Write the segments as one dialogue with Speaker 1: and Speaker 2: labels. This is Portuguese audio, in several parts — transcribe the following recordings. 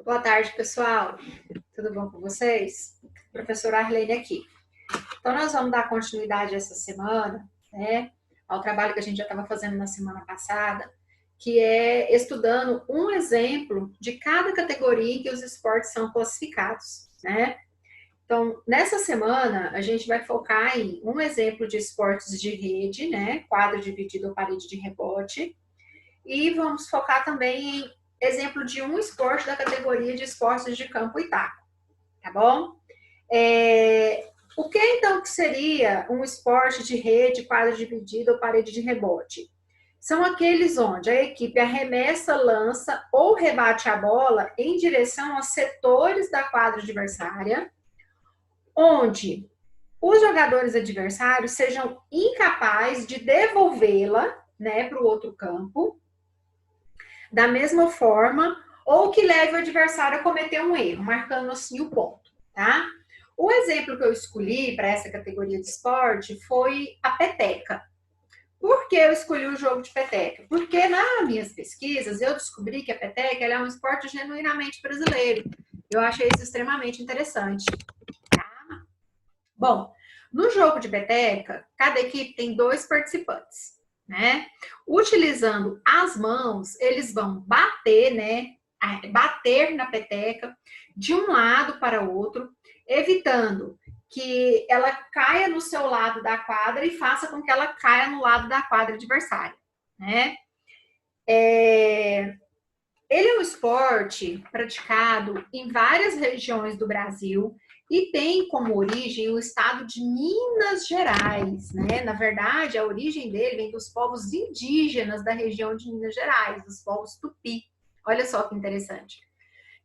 Speaker 1: Boa tarde, pessoal. Tudo bom com vocês? Professora Arlene aqui. Então, nós vamos dar continuidade essa semana, né, ao trabalho que a gente já estava fazendo na semana passada, que é estudando um exemplo de cada categoria em que os esportes são classificados, né? Então, nessa semana, a gente vai focar em um exemplo de esportes de rede, né, quadra dividido ou parede de rebote, e vamos focar também em exemplo de um esporte da categoria de esportes de campo e taco, tá bom? O que então que seria um esporte de rede, quadra dividida ou parede de rebote? São aqueles onde a equipe arremessa, lança ou rebate a bola em direção aos setores da quadra adversária, onde os jogadores adversários sejam incapazes de devolvê-la, né, para o outro campo, da mesma forma, ou que leve o adversário a cometer um erro, marcando assim o ponto, tá? O exemplo que eu escolhi para essa categoria de esporte foi a peteca. Por que eu escolhi o jogo de peteca? Porque nas minhas pesquisas eu descobri que a peteca é um esporte genuinamente brasileiro. Eu achei isso extremamente interessante. Tá? Bom, no jogo de peteca, cada equipe tem 2 participantes, né? Utilizando as mãos, eles vão bater, né? Bater na peteca de um lado para o outro, evitando que ela caia no seu lado da quadra e faça com que ela caia no lado da quadra adversária, né? Ele é um esporte praticado em várias regiões do Brasil e tem como origem o estado de Minas Gerais, né? Na verdade, a origem dele vem dos povos indígenas da região de Minas Gerais, dos povos Tupi. Olha só que interessante.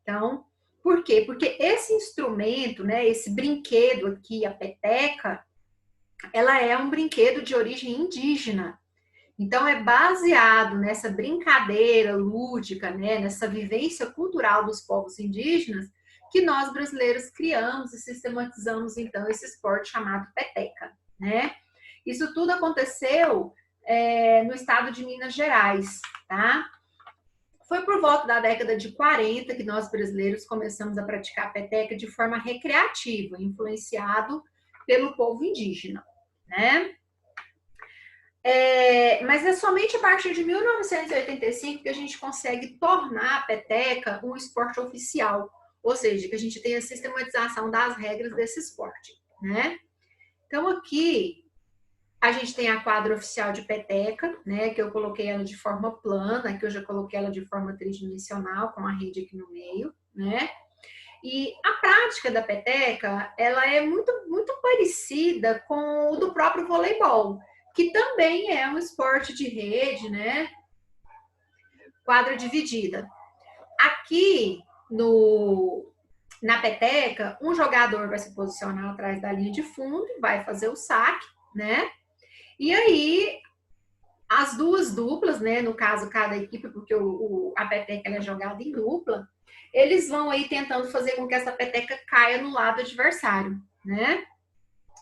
Speaker 1: Então, por quê? Porque esse instrumento, né, esse brinquedo aqui, a peteca, ela é um brinquedo de origem indígena. Então, é baseado nessa brincadeira lúdica, né, nessa vivência cultural dos povos indígenas, que nós brasileiros criamos e sistematizamos, então, esse esporte chamado peteca, né? Isso tudo aconteceu no estado de Minas Gerais, tá? Foi por volta da década de 40 que nós brasileiros começamos a praticar peteca de forma recreativa, influenciado pelo povo indígena, né? Mas é somente a partir de 1985 que a gente consegue tornar a peteca um esporte oficial, ou seja, que a gente tem a sistematização das regras desse esporte, né? Então aqui a gente tem a quadra oficial de peteca, né, que eu coloquei ela de forma plana, que eu já coloquei ela de forma tridimensional, com a rede aqui no meio, né? E a prática da peteca, ela é muito parecida com o do próprio voleibol, que também é um esporte de rede, né? Quadra dividida. Aqui na peteca, um jogador vai se posicionar atrás da linha de fundo, vai fazer o saque, né? E aí, as duas duplas, né? No caso, cada equipe, porque a peteca é jogada em dupla, eles vão aí tentando fazer com que essa peteca caia no lado adversário, né?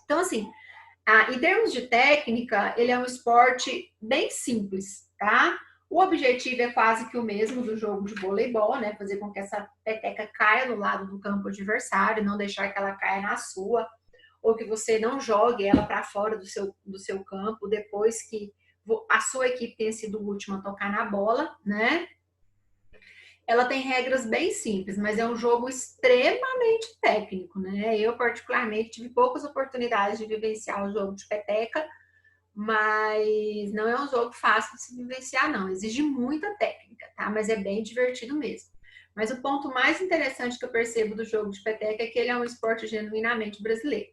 Speaker 1: Então, assim, em termos de técnica, ele é um esporte bem simples, tá? O objetivo é quase que o mesmo do jogo de voleibol, né? Fazer com que essa peteca caia no lado do campo adversário, não deixar que ela caia na sua, ou que você não jogue ela para fora do seu campo depois que a sua equipe tenha sido o último a tocar na bola, né? Ela tem regras bem simples, mas é um jogo extremamente técnico, né? Eu, particularmente, tive poucas oportunidades de vivenciar o jogo de peteca, mas não é um jogo fácil de se vivenciar, não. Exige muita técnica, tá? Mas é bem divertido mesmo. Mas o ponto mais interessante que eu percebo do jogo de peteca é que ele é um esporte genuinamente brasileiro.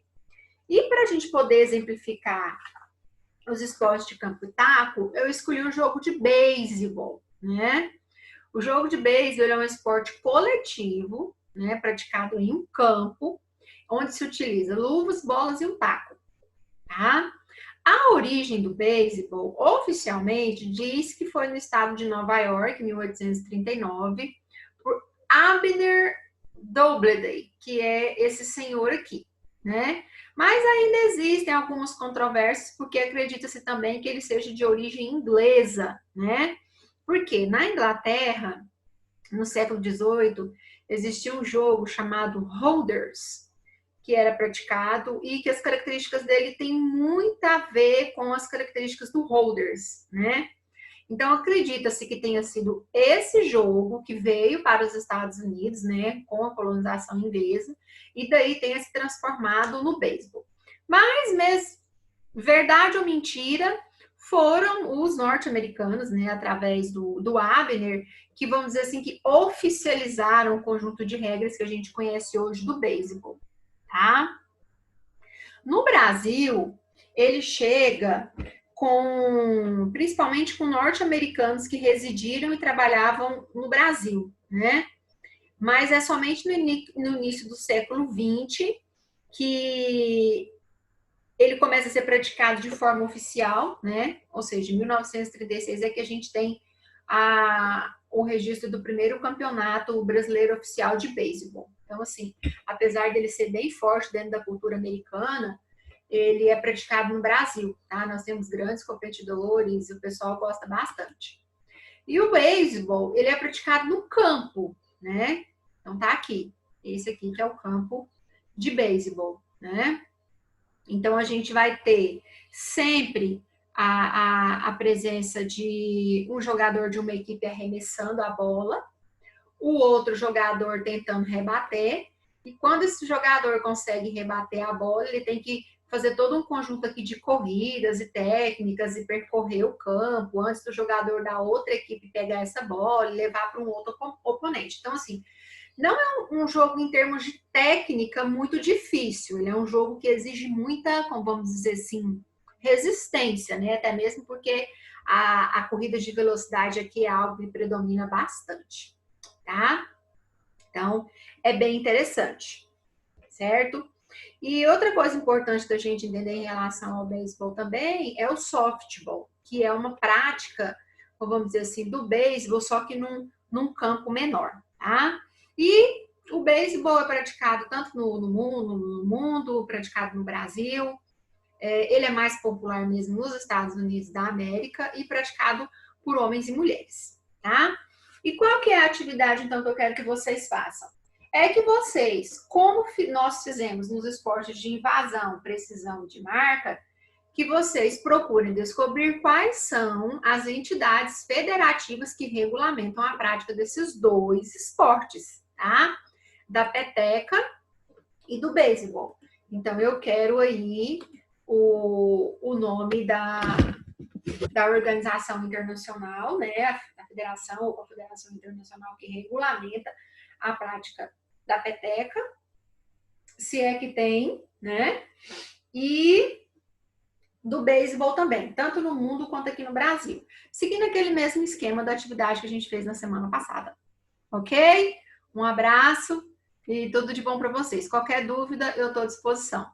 Speaker 1: E para a gente poder exemplificar os esportes de campo e taco, eu escolhi o jogo de beisebol, né? O jogo de beisebol é um esporte coletivo, né, praticado em um campo, onde se utiliza luvas, bolas e um taco, tá? A origem do beisebol, oficialmente, diz que foi no estado de Nova York, em 1839, por Abner Doubleday, que é esse senhor aqui, né? Mas ainda existem algumas controvérsias, porque acredita-se também que ele seja de origem inglesa, né? Porque na Inglaterra, no século XVIII, existia um jogo chamado Holders, que era praticado e que as características dele têm muito a ver com as características do Holders, né? Então, acredita-se que tenha sido esse jogo que veio para os Estados Unidos, né, com a colonização inglesa, e daí tenha se transformado no beisebol. Mas, verdade ou mentira, foram os norte-americanos, né, através do Abner, que vamos dizer assim, que oficializaram o conjunto de regras que a gente conhece hoje do beisebol, tá? No Brasil, ele chega principalmente com norte-americanos que residiram e trabalhavam no Brasil, né? Mas é somente no início do século XX que ele começa a ser praticado de forma oficial, né? Ou seja, em 1936 é que a gente tem o registro do primeiro campeonato brasileiro oficial de beisebol. Então, assim, apesar dele ser bem forte dentro da cultura americana, ele é praticado no Brasil, tá? Nós temos grandes competidores e o pessoal gosta bastante. E o beisebol, ele é praticado no campo, né? Então tá aqui. Esse aqui que é o campo de beisebol, né? Então a gente vai ter sempre a presença de um jogador de uma equipe arremessando a bola, o outro jogador tentando rebater, e quando esse jogador consegue rebater a bola, ele tem que fazer todo um conjunto aqui de corridas e técnicas e percorrer o campo antes do jogador da outra equipe pegar essa bola e levar para um outro oponente. Então, assim, não é um jogo em termos de técnica muito difícil, ele é um jogo que exige muita, como vamos dizer assim, resistência, né? Até mesmo porque a corrida de velocidade aqui é algo que predomina bastante, tá? Então, é bem interessante, certo? E outra coisa importante da gente entender em relação ao beisebol também é o softball, que é uma prática, vamos dizer assim, do beisebol, só que num campo menor, tá? E o beisebol é praticado tanto no mundo, praticado no Brasil, ele é mais popular mesmo nos Estados Unidos da América e praticado por homens e mulheres, tá? E qual que é a atividade, então, que eu quero que vocês façam? É que vocês, como nós fizemos nos esportes de invasão, precisão de marca, que vocês procurem descobrir quais são as entidades federativas que regulamentam a prática desses dois esportes, tá? Da peteca e do beisebol. Então, eu quero aí o nome da organização internacional, né? A federação ou confederação internacional que regulamenta a prática da peteca, se é que tem, né? E do beisebol também, tanto no mundo quanto aqui no Brasil. Seguindo aquele mesmo esquema da atividade que a gente fez na semana passada. Ok? Um abraço e tudo de bom para vocês. Qualquer dúvida, eu estou à disposição.